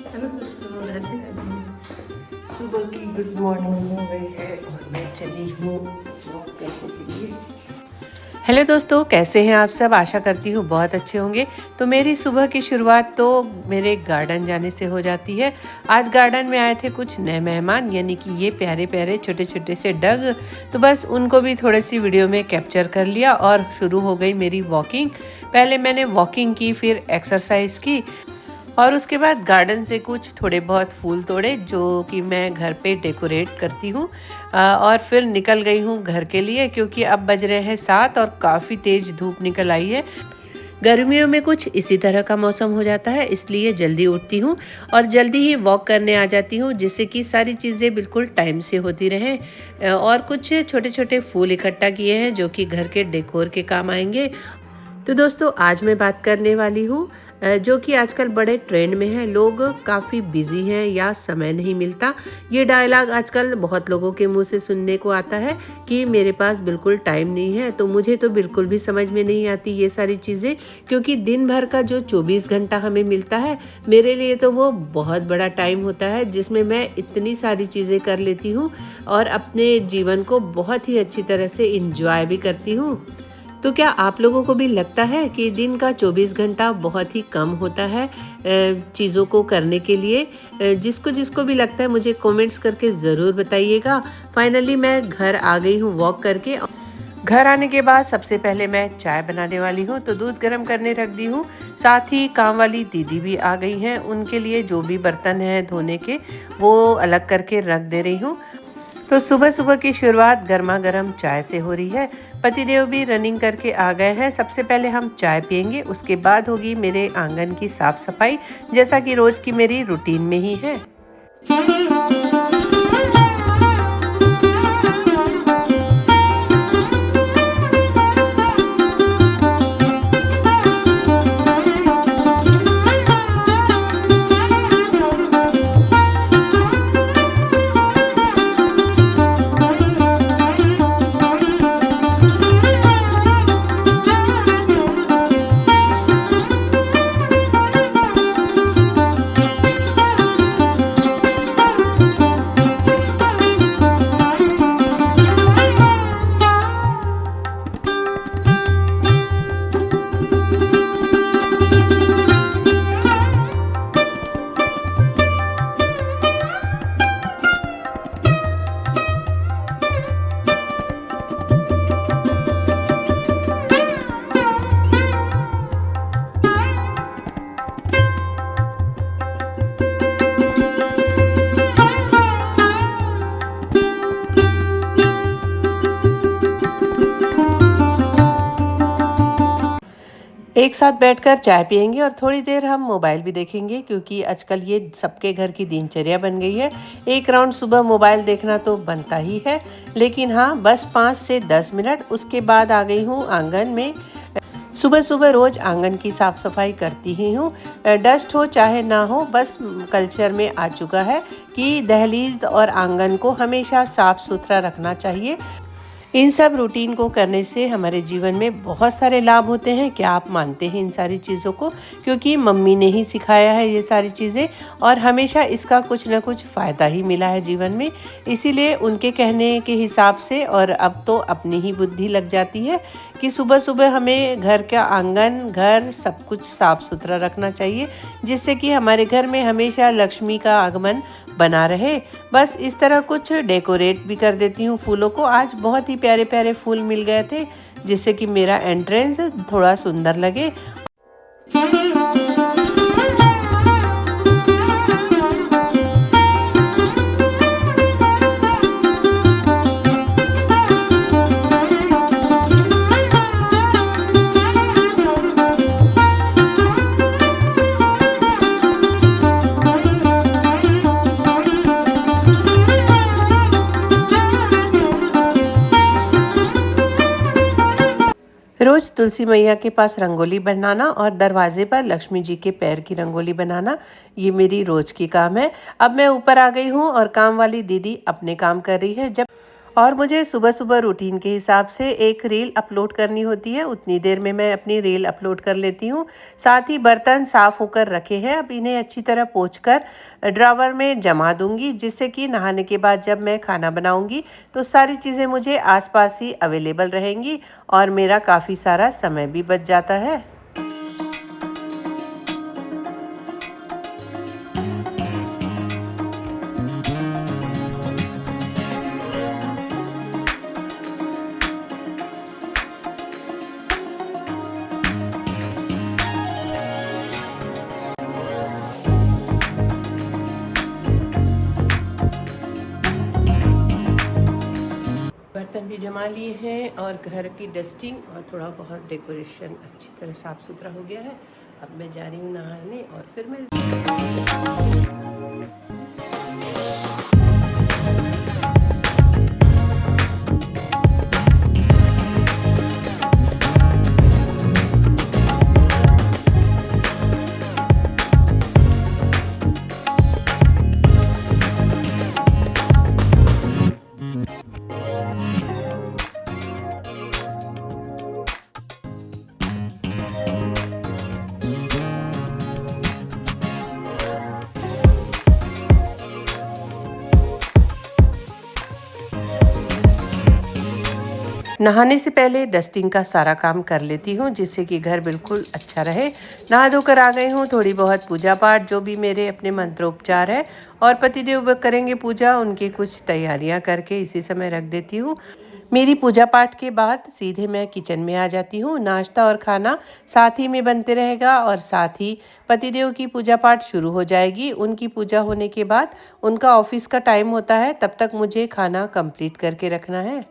Hello दोस्तों, राधे राधे। सुबह की गुड मॉर्निंग हो गई है और मैं चली हूँ वॉक करने के लिए। हेलो दोस्तों, कैसे हैं आप सब? आशा करती हूँ बहुत अच्छे होंगे। तो मेरी सुबह की शुरुआत तो मेरे गार्डन जाने से हो जाती है। आज गार्डन में आए थे कुछ नए मेहमान, यानी कि ये प्यारे प्यारे छोटे छोटे से डग। तो बस उनको भी थोड़ी सी वीडियो में कैप्चर कर लिया और शुरू हो गई मेरी वॉकिंग। पहले मैंने वॉकिंग की, फिर एक्सरसाइज की और उसके बाद गार्डन से कुछ थोड़े बहुत फूल तोड़े जो कि मैं घर पे डेकोरेट करती हूँ। और फिर निकल गई हूँ घर के लिए, क्योंकि अब बज रहे हैं 7 और काफ़ी तेज़ धूप निकल आई है। गर्मियों में कुछ इसी तरह का मौसम हो जाता है, इसलिए जल्दी उठती हूँ और जल्दी ही वॉक करने आ जाती हूँ, जिससे कि सारी चीज़ें बिल्कुल टाइम से होती रहें। और कुछ छोटे छोटे फूल इकट्ठा किए हैं जो कि घर के डेकोर के काम आएंगे। तो दोस्तों, आज मैं बात करने वाली हूँ जो कि आजकल बड़े ट्रेंड में है। लोग काफ़ी बिजी हैं या समय नहीं मिलता। ये डायलॉग आजकल बहुत लोगों के मुंह से सुनने को आता है कि मेरे पास बिल्कुल टाइम नहीं है। तो मुझे तो बिल्कुल भी समझ में नहीं आती ये सारी चीज़ें, क्योंकि दिन भर का जो 24 घंटा हमें मिलता है, मेरे लिए तो वो बहुत बड़ा टाइम होता है, जिसमें मैं इतनी सारी चीज़ें कर लेती हूँ और अपने जीवन को बहुत ही अच्छी तरह से इंजॉय भी करती हूँ। तो क्या आप लोगों को भी लगता है कि दिन का 24 घंटा बहुत ही कम होता है चीज़ों को करने के लिए? जिसको जिसको भी लगता है मुझे कमेंट्स करके ज़रूर बताइएगा। फाइनली मैं घर आ गई हूँ वॉक करके। घर आने के बाद सबसे पहले मैं चाय बनाने वाली हूँ, तो दूध गर्म करने रख दी हूँ। साथ ही काम वाली दीदी भी आ गई हैं, उनके लिए जो भी बर्तन हैं धोने के वो अलग करके रख दे रही हूँ। तो सुबह सुबह की शुरुआत गर्मा गर्म चाय से हो रही है। पतिदेव भी रनिंग करके आ गए हैं। सबसे पहले हम चाय पियेंगे, उसके बाद होगी मेरे आंगन की साफ सफाई, जैसा कि रोज की मेरी रूटीन में ही है। एक साथ बैठकर चाय पियेंगे और थोड़ी देर हम मोबाइल भी देखेंगे, क्योंकि आजकल ये सबके घर की दिनचर्या बन गई है। एक राउंड सुबह मोबाइल देखना तो बनता ही है, लेकिन हाँ, बस 5 से 10 मिनट, उसके बाद आ गई हूँ आंगन में। सुबह सुबह रोज आंगन की साफ सफाई करती ही हूँ। डस्ट हो चाहे ना हो, बस कल्चर में आ चुका है कि दहलीज और आंगन को हमेशा साफ सुथरा रखना चाहिए। इन सब रूटीन को करने से हमारे जीवन में बहुत सारे लाभ होते हैं। क्या आप मानते हैं इन सारी चीज़ों को? क्योंकि मम्मी ने ही सिखाया है ये सारी चीज़ें और हमेशा इसका कुछ ना कुछ फ़ायदा ही मिला है जीवन में। इसीलिए उनके कहने के हिसाब से और अब तो अपनी ही बुद्धि लग जाती है कि सुबह सुबह हमें घर का आंगन, घर सब कुछ साफ सुथरा रखना चाहिए, जिससे कि हमारे घर में हमेशा लक्ष्मी का आगमन बना रहे। बस इस तरह कुछ डेकोरेट भी कर देती हूँ फूलों को। आज बहुत ही प्यारे प्यारे फूल मिल गए थे, जिससे कि मेरा एंट्रेंस थोड़ा सुंदर लगे। रोज तुलसी मैया के पास रंगोली बनाना और दरवाजे पर लक्ष्मी जी के पैर की रंगोली बनाना, ये मेरी रोज की काम है। अब मैं ऊपर आ गई हूँ और काम वाली दीदी अपने काम कर रही है। जब और मुझे सुबह सुबह रूटीन के हिसाब से एक रील अपलोड करनी होती है, उतनी देर में मैं अपनी रील अपलोड कर लेती हूँ। साथ ही बर्तन साफ़ होकर रखे हैं, अब इन्हें अच्छी तरह पोंछकर ड्रावर में जमा दूँगी, जिससे कि नहाने के बाद जब मैं खाना बनाऊँगी तो सारी चीज़ें मुझे आस-पास ही अवेलेबल रहेंगी और मेरा काफ़ी सारा समय भी बच जाता है। बर्तन भी जमा लिए हैं और घर की डस्टिंग और थोड़ा बहुत डेकोरेशन अच्छी तरह साफ़ सुथरा हो गया है। अब मैं जा रही हूँ नहाने और फिर मैं नहाने से पहले डस्टिंग का सारा काम कर लेती हूँ, जिससे कि घर बिल्कुल अच्छा रहे। नहा धोकर आ गई हूँ, थोड़ी बहुत पूजा पाठ जो भी मेरे अपने मंत्रोपचार है और पतिदेव करेंगे पूजा, उनकी कुछ तैयारियाँ करके इसी समय रख देती हूँ। मेरी पूजा पाठ के बाद सीधे मैं किचन में आ जाती हूँ। नाश्ता और खाना साथ ही में बनते रहेगा और साथ ही पतिदेव की पूजा पाठ शुरू हो जाएगी। उनकी पूजा होने के बाद उनका ऑफिस का टाइम होता है, तब तक मुझे खाना कंप्लीट करके रखना है।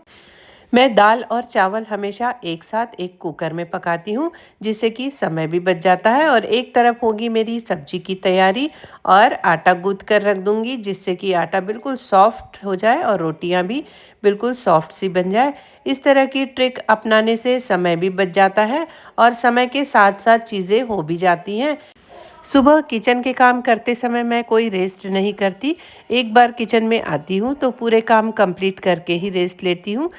मैं दाल और चावल हमेशा एक साथ एक कुकर में पकाती हूँ, जिससे कि समय भी बच जाता है और एक तरफ होगी मेरी सब्जी की तैयारी और आटा गूँथ कर रख दूँगी, जिससे कि आटा बिल्कुल सॉफ्ट हो जाए और रोटियाँ भी बिल्कुल सॉफ्ट सी बन जाए। इस तरह की ट्रिक अपनाने से समय भी बच जाता है और समय के साथ साथ चीज़ें हो भी जाती हैं। सुबह किचन के काम करते समय मैं कोई रेस्ट नहीं करती। एक बार किचन में आती हूँ तो पूरे काम कंप्लीट करके ही रेस्ट लेती हूँ।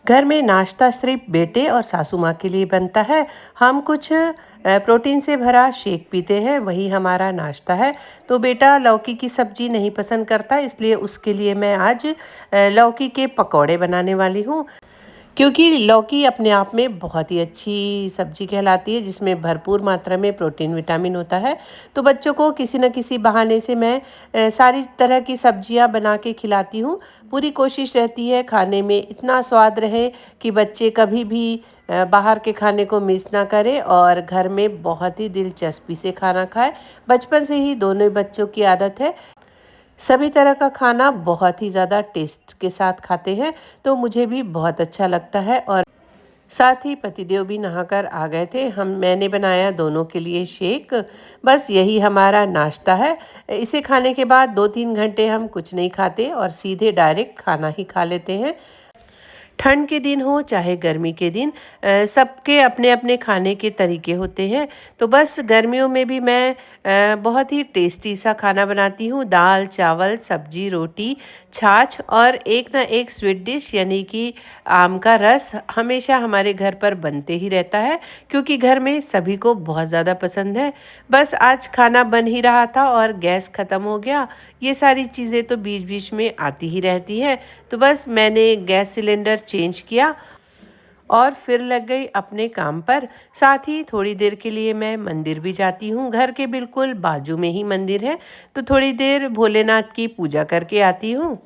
घर में नाश्ता सिर्फ बेटे और सासू माँ के लिए बनता है। हम कुछ प्रोटीन से भरा शेक पीते हैं, वही हमारा नाश्ता है। तो बेटा लौकी की सब्ज़ी नहीं पसंद करता, इसलिए उसके लिए मैं आज लौकी के पकौड़े बनाने वाली हूँ। क्योंकि लौकी अपने आप में बहुत ही अच्छी सब्जी कहलाती है, जिसमें भरपूर मात्रा में प्रोटीन विटामिन होता है। तो बच्चों को किसी न किसी बहाने से मैं सारी तरह की सब्जियां बना के खिलाती हूँ। पूरी कोशिश रहती है खाने में इतना स्वाद रहे कि बच्चे कभी भी बाहर के खाने को मिस ना करें और घर में बहुत ही दिलचस्पी से खाना खाए। बचपन से ही दोनों बच्चों की आदत है, सभी तरह का खाना बहुत ही ज़्यादा टेस्ट के साथ खाते हैं, तो मुझे भी बहुत अच्छा लगता है। और साथ ही पतिदेव भी नहाकर आ गए थे। मैंने बनाया दोनों के लिए शेक। बस यही हमारा नाश्ता है। इसे खाने के बाद 2-3 घंटे हम कुछ नहीं खाते और सीधे डायरेक्ट खाना ही खा लेते हैं। ठंड के दिन हो चाहे गर्मी के दिन, सबके अपने अपने खाने के तरीके होते हैं। तो बस गर्मियों में भी मैं बहुत ही टेस्टी सा खाना बनाती हूँ। दाल चावल सब्जी रोटी छाछ और एक ना एक स्वीट डिश, यानी कि आम का रस हमेशा हमारे घर पर बनते ही रहता है, क्योंकि घर में सभी को बहुत ज़्यादा पसंद है। बस आज खाना बन ही रहा था और गैस ख़त्म हो गया। ये सारी चीज़ें तो बीच बीच में आती ही रहती है। तो बस मैंने गैस सिलेंडर चेंज किया और फिर लग गई अपने काम पर। साथ ही थोड़ी देर के लिए मैं मंदिर भी जाती हूँ। घर के बिल्कुल बाजू में ही मंदिर है, तो थोड़ी देर भोलेनाथ की पूजा करके आती हूँ।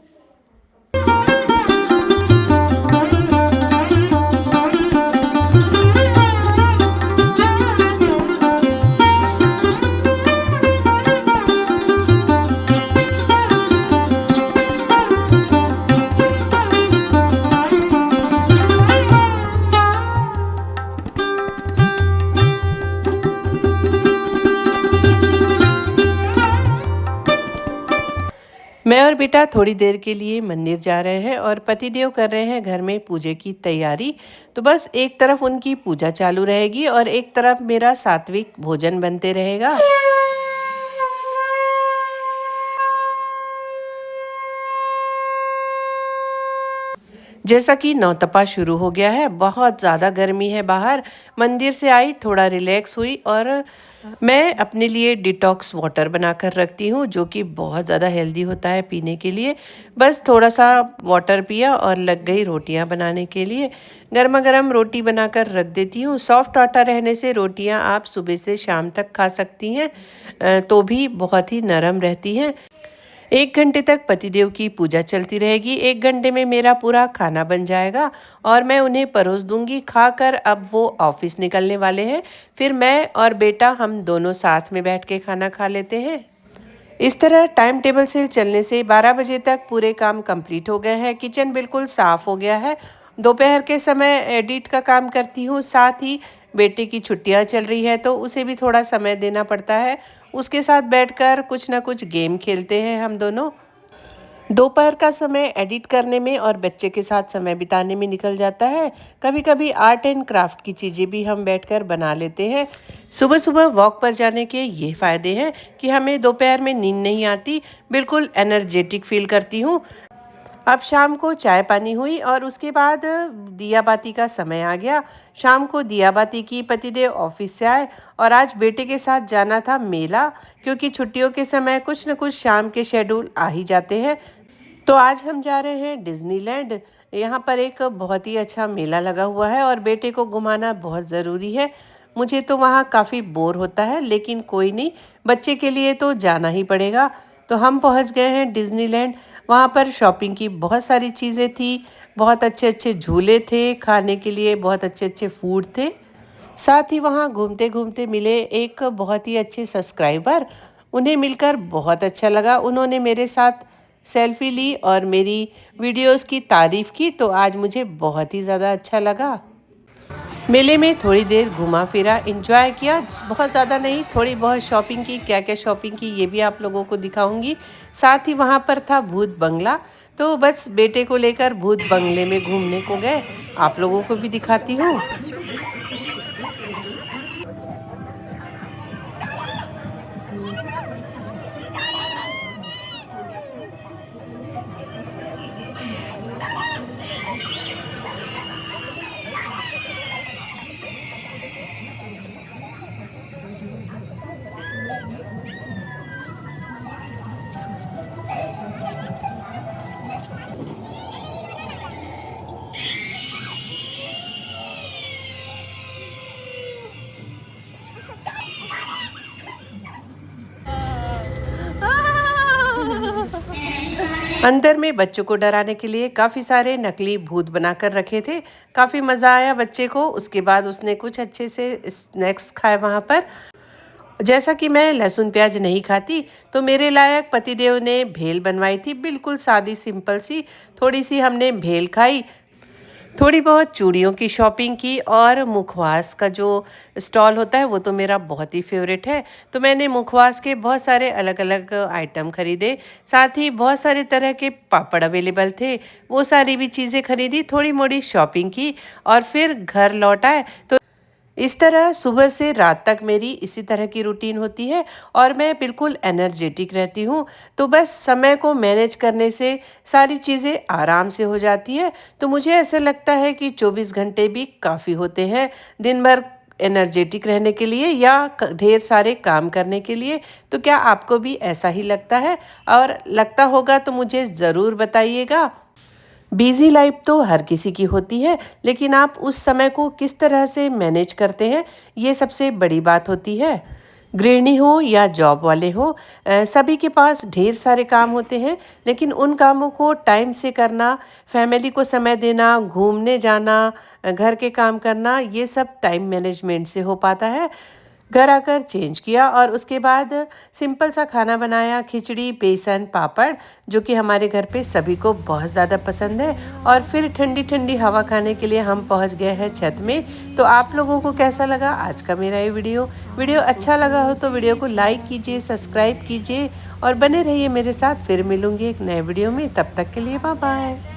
मैं और बेटा थोड़ी देर के लिए मंदिर जा रहे हैं और पतिदेव कर रहे हैं घर में पूजे की तैयारी। तो बस एक तरफ उनकी पूजा चालू रहेगी और एक तरफ मेरा सात्विक भोजन बनते रहेगा। जैसा कि नौतपा शुरू हो गया है, बहुत ज़्यादा गर्मी है बाहर। मंदिर से आई, थोड़ा रिलैक्स हुई और मैं अपने लिए डिटॉक्स वाटर बनाकर रखती हूँ, जो कि बहुत ज़्यादा हेल्दी होता है पीने के लिए। बस थोड़ा सा वाटर पिया और लग गई रोटियाँ बनाने के लिए। गर्मा गर्म रोटी बनाकर रख देती हूँ। सॉफ्ट आटा रहने से रोटियाँ आप सुबह से शाम तक खा सकती हैं, तो भी बहुत ही नरम रहती हैं। 1 घंटे तक पतिदेव की पूजा चलती रहेगी। 1 घंटे में मेरा पूरा खाना बन जाएगा और मैं उन्हें परोस दूंगी। खाकर अब वो ऑफिस निकलने वाले हैं। फिर मैं और बेटा हम दोनों साथ में बैठ के खाना खा लेते हैं। इस तरह टाइम टेबल से चलने से 12 बजे तक पूरे काम कंप्लीट हो गए हैं। किचन बिल्कुल साफ़ हो गया है। दोपहर के समय एडिट का काम करती हूँ, साथ ही बेटे की छुट्टियाँ चल रही है तो उसे भी थोड़ा समय देना पड़ता है। उसके साथ बैठकर कुछ ना कुछ गेम खेलते हैं हम दोनों। दोपहर का समय एडिट करने में और बच्चे के साथ समय बिताने में निकल जाता है। कभी कभी आर्ट एंड क्राफ्ट की चीज़ें भी हम बैठकर बना लेते हैं। सुबह सुबह वॉक पर जाने के ये फ़ायदे हैं कि हमें दोपहर में नींद नहीं आती, बिल्कुल एनर्जेटिक फील करती हूँ। अब शाम को चाय पानी हुई और उसके बाद दिया बाती का समय आ गया। शाम को दिया बाती की, पतिदेव ऑफिस से आए और आज बेटे के साथ जाना था मेला, क्योंकि छुट्टियों के समय कुछ न कुछ शाम के शेड्यूल आ ही जाते हैं। तो आज हम जा रहे हैं डिज्नीलैंड। यहाँ पर एक बहुत ही अच्छा मेला लगा हुआ है और बेटे को घुमाना बहुत ज़रूरी है। मुझे तो वहाँ काफ़ी बोर होता है, लेकिन कोई नहीं, बच्चे के लिए तो जाना ही पड़ेगा। तो हम पहुँच गए हैं डिज्नीलैंड। वहाँ पर शॉपिंग की बहुत सारी चीज़ें थी, बहुत अच्छे अच्छे झूले थे, खाने के लिए बहुत अच्छे अच्छे फूड थे। साथ ही वहाँ घूमते घूमते मिले एक बहुत ही अच्छे सब्सक्राइबर। उन्हें मिलकर बहुत अच्छा लगा। उन्होंने मेरे साथ सेल्फी ली और मेरी वीडियोस की तारीफ़ की, तो आज मुझे बहुत ही ज़्यादा अच्छा लगा। मेले में थोड़ी देर घुमा फिरा, एंजॉय किया। बहुत ज़्यादा नहीं, थोड़ी बहुत शॉपिंग की। क्या क्या शॉपिंग की ये भी आप लोगों को दिखाऊंगी। साथ ही वहाँ पर था भूत बंगला, तो बस बेटे को लेकर भूत बंगले में घूमने को गए। आप लोगों को भी दिखाती हूँ। अंदर में बच्चों को डराने के लिए काफ़ी सारे नकली भूत बनाकर रखे थे। काफ़ी मज़ा आया बच्चे को। उसके बाद उसने कुछ अच्छे से स्नैक्स खाए वहाँ पर। जैसा कि मैं लहसुन प्याज नहीं खाती, तो मेरे लायक पतिदेव ने भेल बनवाई थी, बिल्कुल सादी सिंपल सी। थोड़ी सी हमने भेल खाई, थोड़ी बहुत चूड़ियों की शॉपिंग की और मुखवास का जो स्टॉल होता है वो तो मेरा बहुत ही फेवरेट है। तो मैंने मुखवास के बहुत सारे अलग अलग आइटम खरीदे। साथ ही बहुत सारे तरह के पापड़ अवेलेबल थे, वो सारी भी चीज़ें खरीदी, थोड़ी मोड़ी शॉपिंग की और फिर घर लौट आए। तो इस तरह सुबह से रात तक मेरी इसी तरह की रूटीन होती है और मैं बिल्कुल एनर्जेटिक रहती हूँ। तो बस समय को मैनेज करने से सारी चीज़ें आराम से हो जाती है। तो मुझे ऐसा लगता है कि 24 घंटे भी काफ़ी होते हैं दिन भर एनर्जेटिक रहने के लिए या ढेर सारे काम करने के लिए। तो क्या आपको भी ऐसा ही लगता है? और लगता होगा तो मुझे ज़रूर बताइएगा। बिजी लाइफ तो हर किसी की होती है, लेकिन आप उस समय को किस तरह से मैनेज करते हैं, ये सबसे बड़ी बात होती है। गृहिणी हो या जॉब वाले हो, सभी के पास ढेर सारे काम होते हैं, लेकिन उन कामों को टाइम से करना, फैमिली को समय देना, घूमने जाना, घर के काम करना, ये सब टाइम मैनेजमेंट से हो पाता है। घर आकर चेंज किया और उसके बाद सिंपल सा खाना बनाया, खिचड़ी, बेसन, पापड़, जो कि हमारे घर पे सभी को बहुत ज़्यादा पसंद है। और फिर ठंडी ठंडी हवा खाने के लिए हम पहुंच गए हैं छत में। तो आप लोगों को कैसा लगा आज का मेरा ये वीडियो अच्छा लगा हो तो वीडियो को लाइक कीजिए, सब्सक्राइब कीजिए और बने रहिए मेरे साथ। फिर मिलूंगी एक नए वीडियो में, तब तक के लिए बाय बाय।